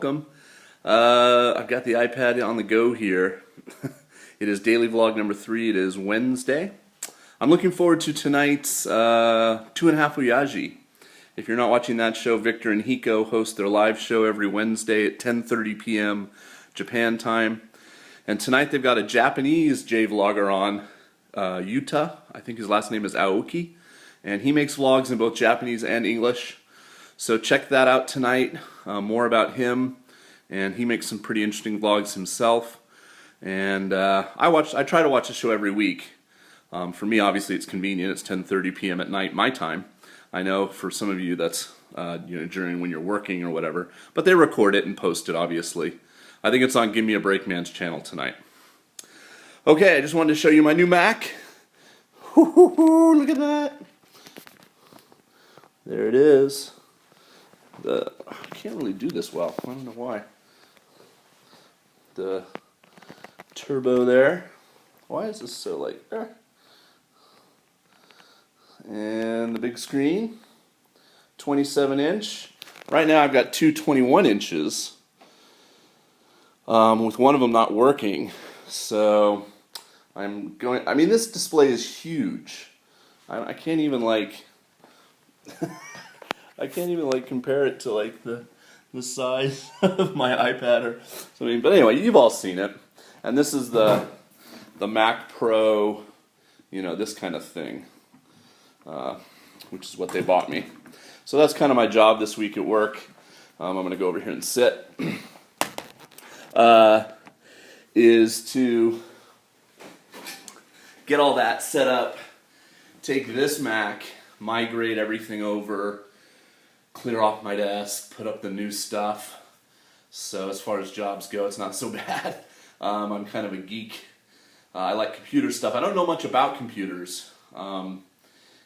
Welcome. I've got the iPad on the go here. It is daily vlog number 3. It is Wednesday. I'm looking forward to tonight's 2.5 Voyage. If you're not watching that show, Victor and Hiko host their live show every Wednesday at 10:30 p.m. Japan time. And tonight they've got a Japanese J-vlogger on, Yuta. I think his last name is Aoki. And he makes vlogs in both Japanese and English. So check that out tonight. More about him, and he makes some pretty interesting vlogs himself. And I try to watch the show every week. For me, obviously, it's convenient. It's 10:30 p.m. at night, my time. I know for some of you that's during when you're working or whatever, but they record it and post it. Obviously, I think it's on Give Me a Break Man's channel tonight. Okay, I just wanted to show you my new Mac. Look at that! There it is. I can't really do this well. I don't know why. The turbo there. Why is this so like? And the big screen, 27-inch. Right now I've got two 21 inches. With one of them not working, so I'm going. I mean, this display is huge. I can't even like. I can't even like compare it to like the size of my iPad or something. But anyway, you've all seen it. And this is the Mac Pro, this kind of thing, which is what they bought me. So that's kind of my job this week at work. I'm going to go over here and sit. Is to get all that set up, take this Mac, migrate everything over, clear off my desk, put up the new stuff. So as far as jobs go, it's not so bad. I'm kind of a geek. I like computer stuff. I don't know much about computers. And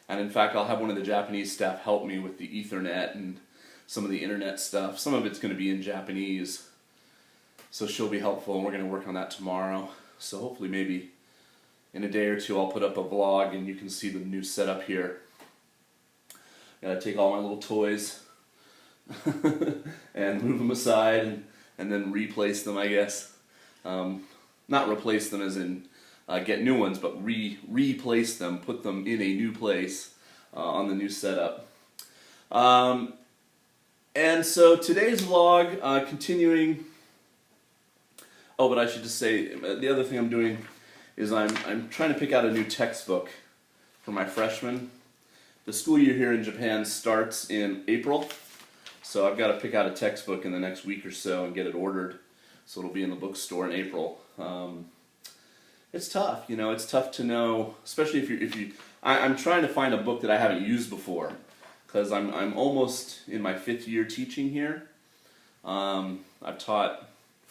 in fact, I'll have one of the Japanese staff help me with the Ethernet and some of the internet stuff. Some of it's going to be in Japanese. So she'll be helpful, and we're going to work on that tomorrow. So hopefully maybe in a day or two I'll put up a vlog and you can see the new setup here. Gotta take all my little toys and move them aside and then replace them, I guess. Not replace them as in get new ones, but replace them, put them in a new place on the new setup. And so today's vlog, continuing. Oh, but I should just say the other thing I'm doing is I'm trying to pick out a new textbook for my freshmen. The school year here in Japan starts in April, so I've got to pick out a textbook in the next week or so and get it ordered, so it'll be in the bookstore in April. It's tough, it's tough to know, especially if you. I'm trying to find a book that I haven't used before, because I'm almost in my 5th year teaching here. I've taught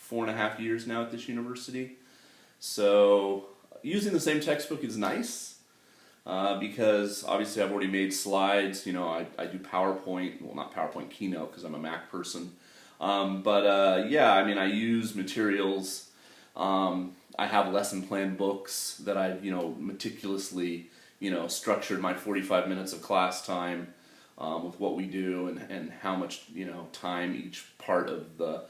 4.5 years now at this university, so using the same textbook is nice. Because obviously I've already made slides, I do PowerPoint, well not PowerPoint, Keynote, because I'm a Mac person. Yeah, I mean I use materials, I have lesson plan books that I've, meticulously, structured my 45 minutes of class time with what we do and how much, time each part of the,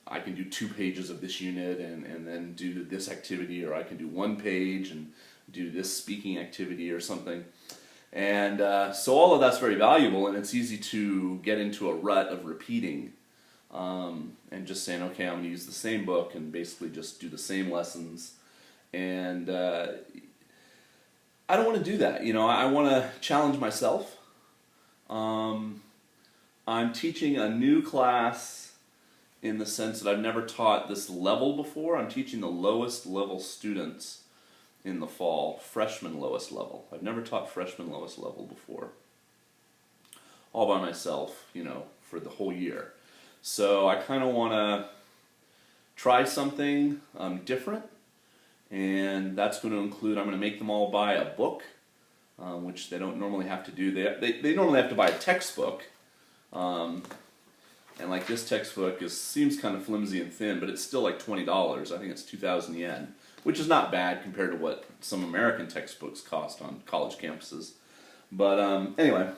I can do 2 pages of this unit and then do this activity, or I can do 1 page and do this speaking activity or something. And so all of that's very valuable, and it's easy to get into a rut of repeating and just saying, okay, I'm going to use the same book and basically just do the same lessons. And I don't want to do that. I want to challenge myself. I'm teaching a new class in the sense that I've never taught this level before. I'm teaching the lowest level students in the fall, freshman lowest level. I've never taught freshman lowest level before, all by myself, for the whole year. So I kind of want to try something different, and that's going to include, I'm going to make them all buy a book, which they don't normally have to do. They normally have to buy a textbook, and like this textbook seems kind of flimsy and thin, but it's still like $20. I think it's 2,000 yen. Which is not bad compared to what some American textbooks cost on college campuses. But anyway,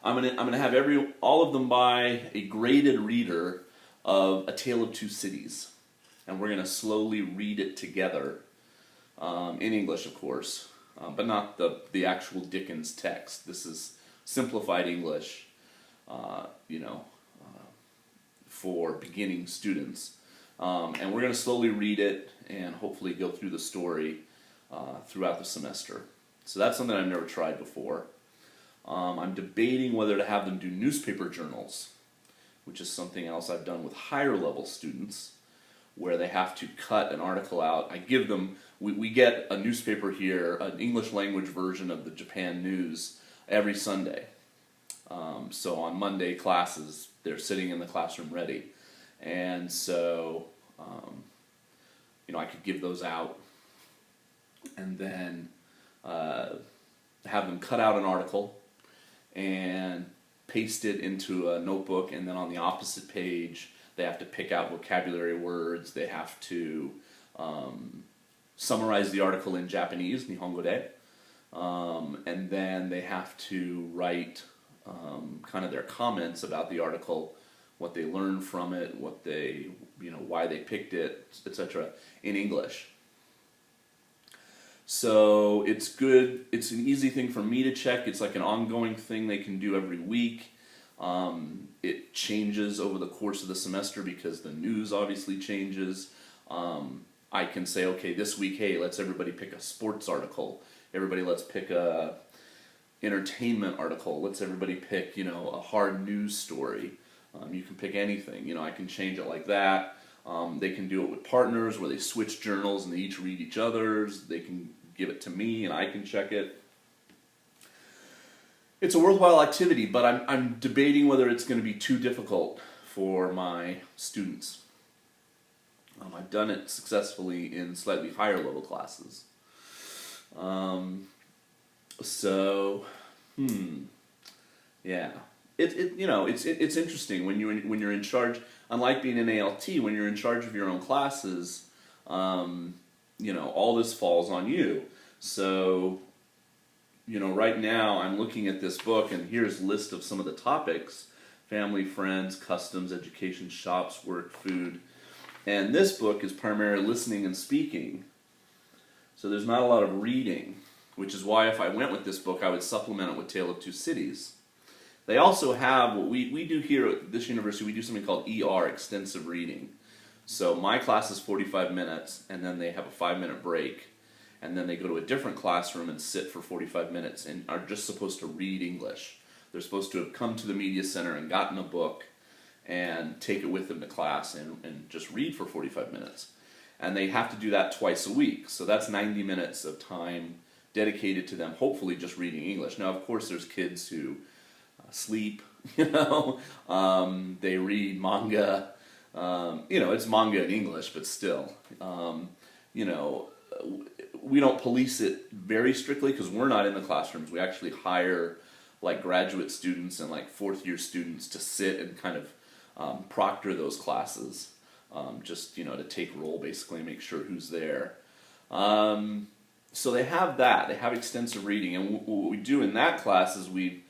I'm gonna have all of them buy a graded reader of A Tale of Two Cities, and we're gonna slowly read it together in English, of course, but not the actual Dickens text. This is simplified English, you know, for beginning students, and we're gonna slowly read it and hopefully go through the story throughout the semester. So that's something I've never tried before. I'm debating whether to have them do newspaper journals, which is something else I've done with higher level students, where they have to cut an article out. I give them, we get a newspaper here, an English language version of the Japan news every Sunday. So on Monday classes, they're sitting in the classroom ready. And so, you know, I could give those out and then have them cut out an article and paste it into a notebook, and then on the opposite page they have to pick out vocabulary words, they have to summarize the article in Japanese, Nihongo de, and then they have to write kind of their comments about the article, what they learned from it, what they, you know, why they picked it, etc. in English. So it's good, it's an easy thing for me to check, it's like an ongoing thing they can do every week. It changes over the course of the semester because the news obviously changes. I can say, okay, this week, hey, let's everybody pick a sports article, everybody let's pick a entertainment article, let's everybody pick, you know, a hard news story. You can pick anything, you know, I can change it like that. They can do it with partners where they switch journals and they each read each other's. They can give it to me and I can check it. It's a worthwhile activity, but I'm debating whether it's going to be too difficult for my students. I've done it successfully in slightly higher level classes. Yeah. You know, it's interesting when you're in charge. Unlike being an ALT, when you're in charge of your own classes, you know, all this falls on you. So, you know, right now I'm looking at this book, and here's a list of some of the topics: family, friends, customs, education, shops, work, food. And this book is primarily listening and speaking. So there's not a lot of reading, which is why if I went with this book, I would supplement it with Tale of Two Cities. They also have what we do here at this university. We do something called ER, extensive reading. So my class is 45 minutes, and then they have a 5-minute break, and then they go to a different classroom and sit for 45 minutes and are just supposed to read English. They're supposed to have come to the media center and gotten a book and take it with them to class and just read for 45 minutes. And they have to do that twice a week. So that's 90 minutes of time dedicated to them, hopefully just reading English. Now, of course, there's kids who sleep, you know, they read manga, you know, it's manga in English, but still, you know, we don't police it very strictly because we're not in the classrooms. We actually hire like graduate students and like fourth-year students to sit and kind of proctor those classes, just, you know, to take roll basically and make sure who's there. So they have that, they have extensive reading, and what we do in that class is we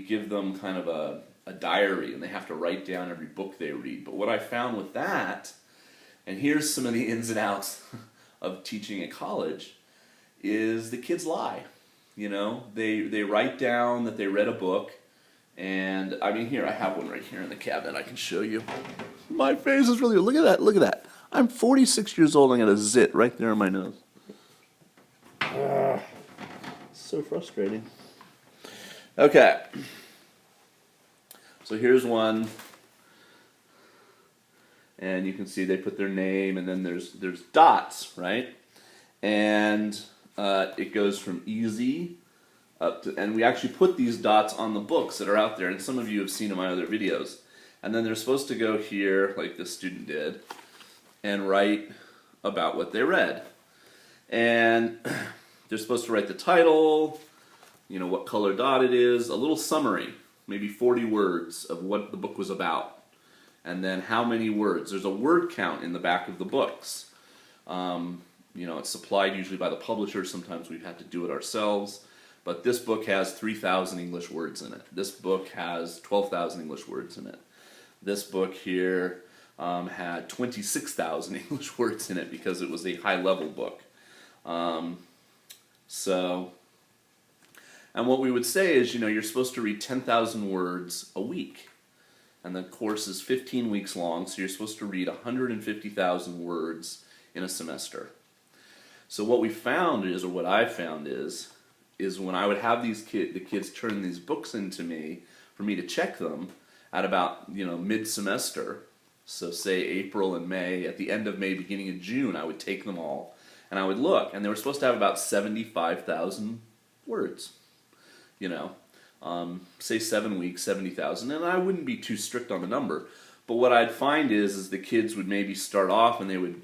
give them kind of a diary, and they have to write down every book they read. But what I found with that, and here's some of the ins and outs of teaching at college, is the kids lie. You know, they write down that they read a book, and I mean, here, I have one right here in the cabinet I can show you. My face is really, look at that, look at that. I'm 46 years old, and I got a zit right there on my nose. So frustrating. Okay, so here's one, and you can see they put their name, and then there's dots, right? And it goes from easy up to, and we actually put these dots on the books that are out there, and some of you have seen in my other videos. And then they're supposed to go here, like this student did, and write about what they read. And they're supposed to write the title, you know, what color dot it is, a little summary, maybe 40 words of what the book was about, and then how many words. There's a word count in the back of the books. You know, it's supplied usually by the publisher. Sometimes we've had to do it ourselves. But this book has 3,000 English words in it. This book has 12,000 English words in it. This book here had 26,000 English words in it because it was a high-level book. And what we would say is, you're supposed to read 10,000 words a week. And the course is 15 weeks long, so you're supposed to read 150,000 words in a semester. So what we found is, or what I found is when I would have the kids turn these books into me for me to check them at about, mid-semester, so say April and May, at the end of May, beginning of June, I would take them all and I would look, and they were supposed to have about 75,000 words. Say 7 weeks, 70,000, and I wouldn't be too strict on the number. But what I'd find is the kids would maybe start off and they would,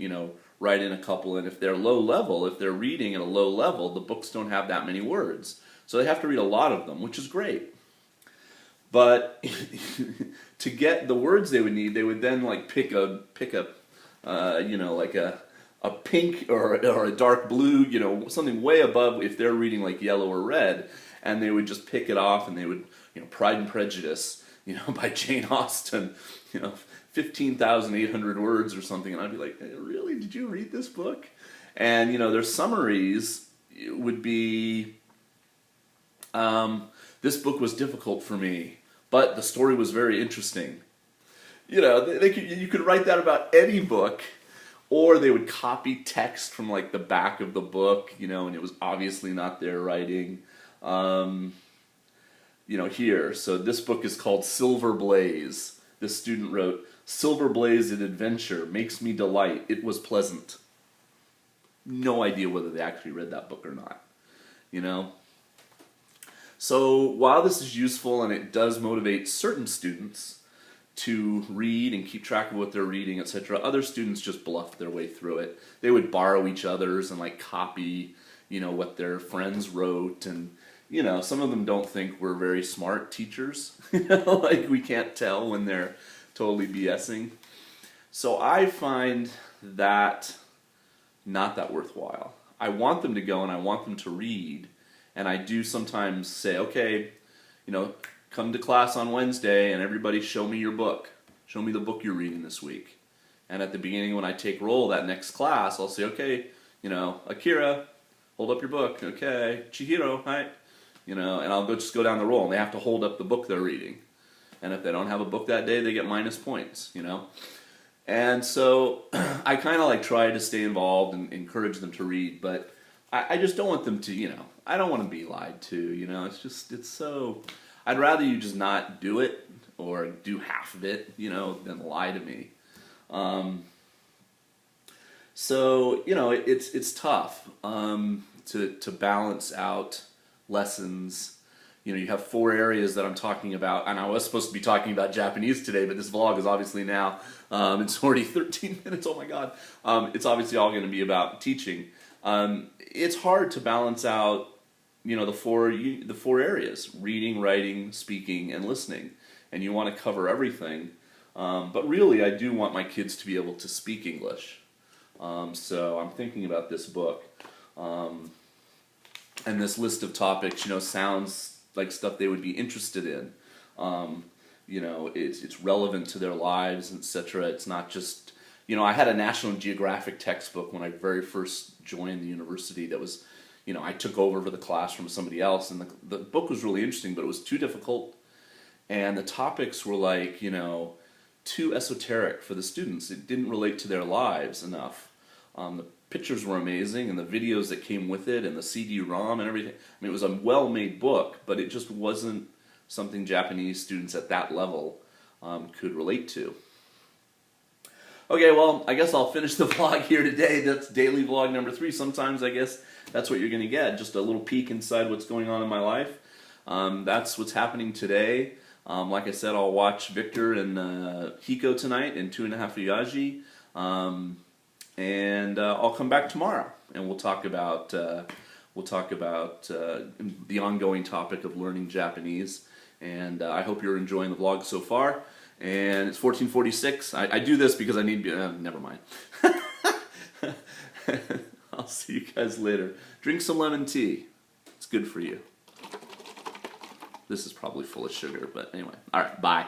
write in a couple, and if they're low level, if they're reading at a low level, the books don't have that many words. So they have to read a lot of them, which is great. But to get the words they would need, they would then pick a pink or a dark blue, something way above if they're reading like yellow or red, and they would just pick it off, and they would, Pride and Prejudice, by Jane Austen, 15,800 words or something, and I'd be like, hey, really? Did you read this book? And, their summaries would be, this book was difficult for me, but the story was very interesting. You could write that about any book, or they would copy text from the back of the book, and it was obviously not their writing. Here, so this book is called Silver Blaze. This student wrote, "Silver Blaze in adventure makes me delight. It was pleasant." No idea whether they actually read that book or not. So while this is useful and it does motivate certain students to read and keep track of what they're reading, etc., other students just bluff their way through it. They would borrow each other's and copy, what their friends wrote, and some of them don't think we're very smart teachers. We can't tell when they're totally BSing. So I find that not that worthwhile. I want them to go and I want them to read, and I do sometimes say, okay, come to class on Wednesday and everybody show me your book. Show me the book you're reading this week. And at the beginning when I take roll that next class, I'll say, okay, Akira, hold up your book. Okay, Chihiro, hi. And I'll just go down the roll, and they have to hold up the book they're reading. And if they don't have a book that day, they get minus points, And so I kind of try to stay involved and encourage them to read, but I just don't want them to, I don't want to be lied to, it's so, I'd rather you just not do it or do half of it, than lie to me. So, it's tough to balance out lessons. You have 4 areas that I'm talking about, and I was supposed to be talking about Japanese today, but this vlog is obviously now, it's already 13 minutes, oh my god. It's obviously all going to be about teaching. It's hard to balance out, the four areas: reading, writing, speaking, and listening. And you want to cover everything. But really, I do want my kids to be able to speak English. So I'm thinking about this book. And this list of topics, sounds like stuff they would be interested in. It's relevant to their lives, etc. It's not just, I had a National Geographic textbook when I very first joined the university that was, I took over for the class from somebody else, and the book was really interesting, but it was too difficult, and the topics were too esoteric for the students. It didn't relate to their lives enough. The pictures were amazing, and the videos that came with it, and the CD-ROM and everything. It was a well-made book, but it just wasn't something Japanese students at that level could relate to. Okay, well, I guess I'll finish the vlog here today. That's daily vlog number 3. Sometimes I guess that's what you're going to get, just a little peek inside what's going on in my life. That's what's happening today. Like I said, I'll watch Victor and Hiko tonight in 2.5 Uyagi. And I'll come back tomorrow, and we'll talk about the ongoing topic of learning Japanese. And I hope you're enjoying the vlog so far. And it's 14:46. I do this because I need. Never mind. I'll see you guys later. Drink some lemon tea. It's good for you. This is probably full of sugar, but anyway. All right, bye.